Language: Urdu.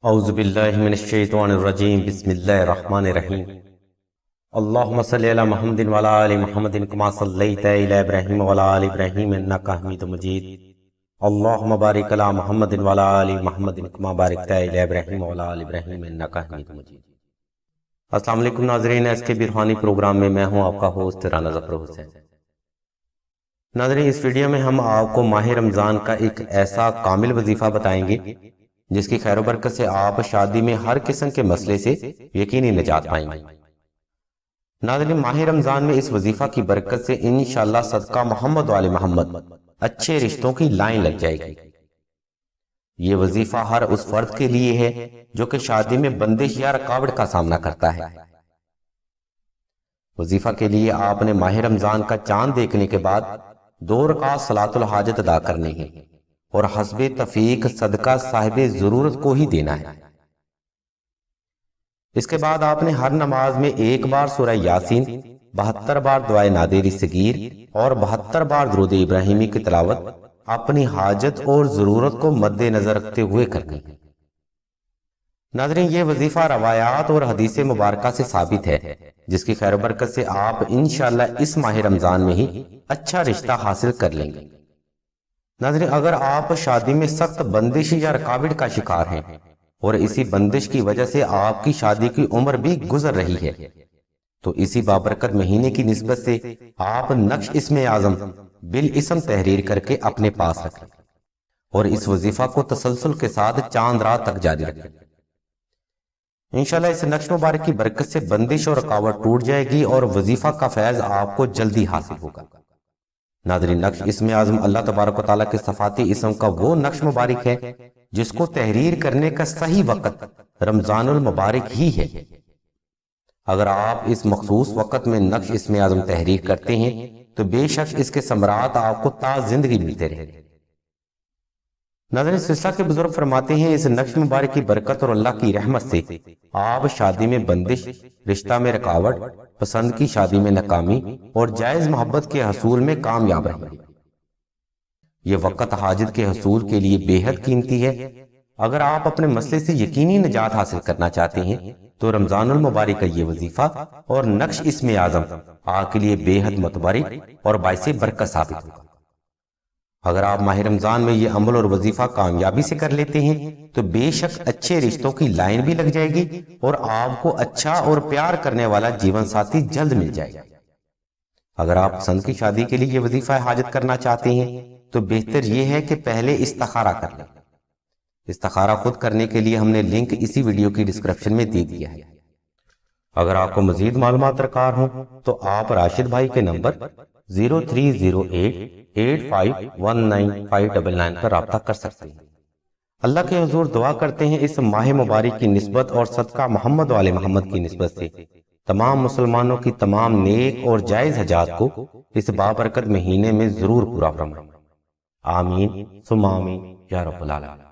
اعوذ باللہ من الشیطان الرجیم بسم اللہ الرحمن الرحیم اللہم صلی علی محمد وعلی آل محمد کما صلیت علی ابراہیم وعلی آل ابراہیم انکا حمید مجید اللہم بارک علی محمد وعلی آل محمد کما بارکت علی ابراہیم وعلی آل ابراہیم انکا حمید مجید۔ السلام علیکم ناظرین، اس کے بھی روحانی پروگرام میں ہوں آپ کا ہوسٹ رانا ظفر حسین۔ ناظرین، اس ویڈیو میں ہم آپ کو ماہ رمضان کا ایک ایسا کامل وظیفہ بتائیں گے جس کی خیر و برکت سے آپ شادی میں ہر قسم کے مسئلے سے یقینی نجات پائیں گے۔ ناظرین، ماہ رمضان میں اس وظیفہ کی برکت سے انشاءاللہ صدقہ محمد وعلی محمد اچھے رشتوں کی لائن لگ جائے گی۔ یہ وظیفہ ہر اس فرد کے لیے ہے جو کہ شادی میں بندش یا رکاوٹ کا سامنا کرتا ہے۔ وظیفہ کے لیے آپ نے ماہ رمضان کا چاند دیکھنے کے بعد 2 رکعت صلاۃ الحاجت ادا کرنی ہے اور حسب تفیق صدقہ صاحب ضرورت کو ہی دینا ہے۔ اس کے بعد آپ نے ہر نماز میں 1 بار سورہ یاسین، 72 بار دعائے نادری صغیر اور 72 بار درود ابراہیمی کی تلاوت اپنی حاجت اور ضرورت کو مد نظر رکھتے ہوئے کرنی ہے۔ ناظرین، یہ وظیفہ روایات اور حدیث مبارکہ سے ثابت ہے جس کی خیر و برکت سے آپ انشاءاللہ اس ماہ رمضان میں ہی اچھا رشتہ حاصل کر لیں گے۔ ناظرین، اگر آپ شادی میں سخت بندش یا رکاوٹ کا شکار ہیں اور اسی بندش کی وجہ سے آپ کی شادی کی عمر بھی گزر رہی ہے تو اسی بابرکت مہینے کی نسبت سے آپ نقش اسم اعظم بالاسم تحریر کر کے اپنے پاس رکھیں اور اس وظیفہ کو تسلسل کے ساتھ چاند رات تک جاری رکھیں۔ انشاءاللہ اس نقش مبارک کی برکت سے بندش اور رکاوٹ ٹوٹ جائے گی اور وظیفہ کا فیض آپ کو جلدی حاصل ہوگا۔ ناظرین، نقش اسم اعظم اللہ تبارک و تعالیٰ کے صفاتی اسم کا وہ نقش مبارک ہے جس کو تحریر کرنے کا صحیح وقت رمضان المبارک ہی ہے۔ اگر آپ اس مخصوص وقت میں نقش اسم اعظم تحریر کرتے ہیں تو بے شک اس کے ثمرات آپ کو تا زندگی ملتے رہیں گے۔ ناظرین، سلسلہ کے بزرگ فرماتے ہیں اس نقش مبارک کی برکت اور اللہ کی رحمت سے آپ شادی میں بندش، رشتہ میں رکاوٹ، پسند کی شادی میں ناکامی اور جائز محبت کے حصول میں کامیاب رہیں گے۔ یہ وقت حاجت کے حصول کے لیے بے حد قیمتی ہے۔ اگر آپ اپنے مسئلے سے یقینی نجات حاصل کرنا چاہتے ہیں تو رمضان المبارک کا یہ وظیفہ اور نقش اسم اعظم آپ کے لیے بے حد متبرک اور باعث برکت ثابت ہوگا۔ اگر آپ ماہ رمضان میں یہ عمل اور وظیفہ کامیابی سے کر لیتے ہیں تو بے شک اچھے رشتوں کی لائن بھی لگ جائے گی اور آپ کو اچھا اور پیار کرنے والا جیون ساتھی جلد مل جائے گا۔ اگر آپ پسند کی شادی کے لیے یہ وظیفہ حاجت کرنا چاہتے ہیں تو بہتر یہ ہے کہ پہلے استخارہ کر لیں۔ استخارہ خود کرنے کے لیے ہم نے لنک اسی ویڈیو کی ڈسکرپشن میں دے دیا ہے۔ اگر آپ کو مزید معلومات درکار ہوں تو آپ راشد بھائی کے نمبر 0308851999 پر رابطہ کر سکتے ہیں۔ اللہ کے حضور دعا کرتے ہیں اس ماہ مبارک کی نسبت اور صدقہ محمد وعلی محمد کی نسبت سے تمام مسلمانوں کی تمام نیک اور جائز حاجات کو اس بابرکت مہینے میں ضرور پورا فرمائیں۔ آمین ثم آمین یا رب العالمین۔